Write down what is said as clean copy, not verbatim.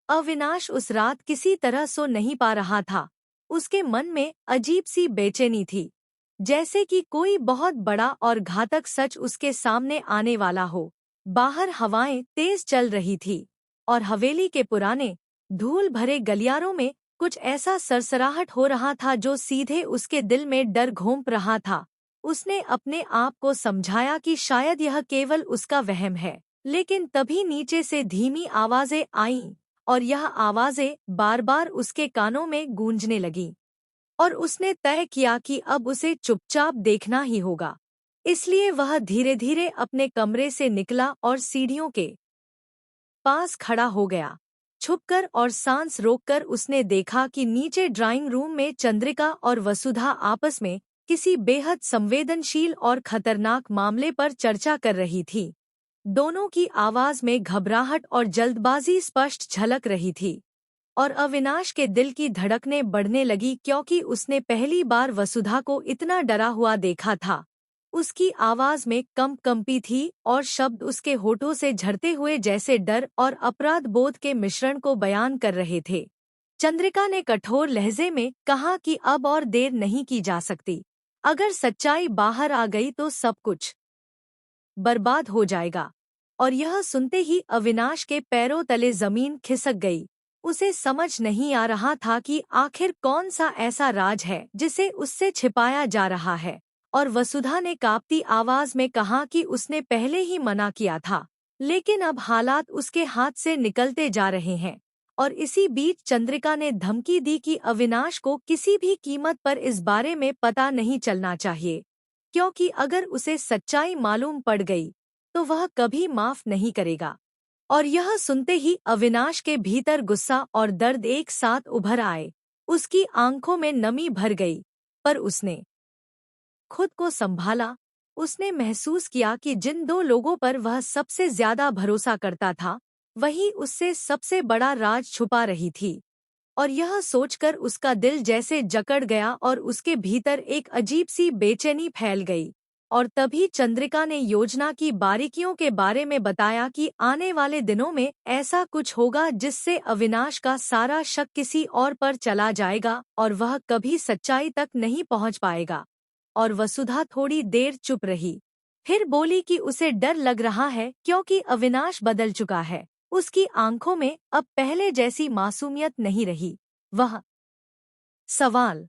अविनाश उस रात किसी तरह सो नहीं पा रहा था। उसके मन में अजीब सी बेचैनी थी, जैसे कि कोई बहुत बड़ा और घातक सच उसके सामने आने वाला हो। बाहर हवाएं तेज चल रही थी और हवेली के पुराने धूल भरे गलियारों में कुछ ऐसा सरसराहट हो रहा था जो सीधे उसके दिल में डर घोंप रहा था। उसने अपने आप को समझाया कि शायद यह केवल उसका वहम है, लेकिन तभी नीचे से धीमी आवाजें आईं और यह आवाजें बार बार उसके कानों में गूंजने लगीं। और उसने तय किया कि अब उसे चुपचाप देखना ही होगा। इसलिए वह धीरे धीरे अपने कमरे से निकला और सीढ़ियों के पास खड़ा हो गया। छुपकर और सांस रोककर उसने देखा कि नीचे ड्राइंग रूम में चंद्रिका और वसुधा आपस में किसी बेहद संवेदनशील और खतरनाक मामले पर चर्चा कर रही थी। दोनों की आवाज में घबराहट और जल्दबाजी स्पष्ट झलक रही थी और अविनाश के दिल की धड़कनें बढ़ने लगी, क्योंकि उसने पहली बार वसुधा को इतना डरा हुआ देखा था। उसकी आवाज में कंपी थी और शब्द उसके होठों से झड़ते हुए जैसे डर और अपराध बोध के मिश्रण को बयान कर रहे थे। चंद्रिका ने कठोर लहजे में कहा कि अब और देर नहीं की जा सकती। अगर सच्चाई बाहर आ गई तो सब कुछ बर्बाद हो जाएगा। और यह सुनते ही अविनाश के पैरों तले जमीन खिसक गई। उसे समझ नहीं आ रहा था कि आखिर कौन सा ऐसा राज है जिसे उससे छिपाया जा रहा है। और वसुधा ने कांपती आवाज में कहा कि उसने पहले ही मना किया था, लेकिन अब हालात उसके हाथ से निकलते जा रहे हैं। और इसी बीच चंद्रिका ने धमकी दी कि अविनाश को किसी भी कीमत पर इस बारे में पता नहीं चलना चाहिए, क्योंकि अगर उसे सच्चाई मालूम पड़ गई तो वह कभी माफ नहीं करेगा। और यह सुनते ही अविनाश के भीतर गुस्सा और दर्द एक साथ उभर आए। उसकी आंखों में नमी भर गई, पर उसने खुद को संभाला। उसने महसूस किया कि जिन दो लोगों पर वह सबसे ज्यादा भरोसा करता था, वही उससे सबसे बड़ा राज छुपा रही थी। और यह सोचकर उसका दिल जैसे जकड़ गया और उसके भीतर एक अजीब सी बेचैनी फैल गई। और तभी चंद्रिका ने योजना की बारीकियों के बारे में बताया कि आने वाले दिनों में ऐसा कुछ होगा जिससे अविनाश का सारा शक किसी और पर चला जाएगा और वह कभी सच्चाई तक नहीं पहुंच पाएगा। और वसुधा थोड़ी देर चुप रही, फिर बोली कि उसे डर लग रहा है, क्योंकि अविनाश बदल चुका है। उसकी आंखों में अब पहले जैसी मासूमियत नहीं रही। वह सवाल